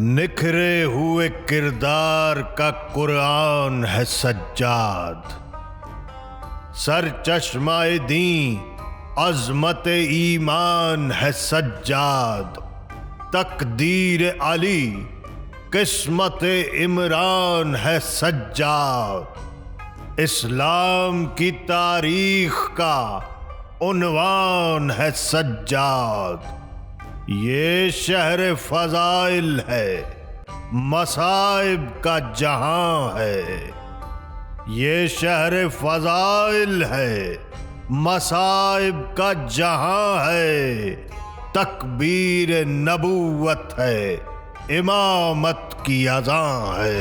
निखरे हुए किरदार का कुरान है सज्जाद, सर चश्माए दी अजमत ईमान है सज्जाद। तकदीर अली किस्मत इमरान है सज्जाद। इस्लाम की तारीख का उन्वान है सज्जाद। ये शहर फजाइल है, मसाइब का जहां है। ये शहर फजाइल है, मसाइब का जहां है। तकबीर नबूवत है, इमामत की अज़ां है।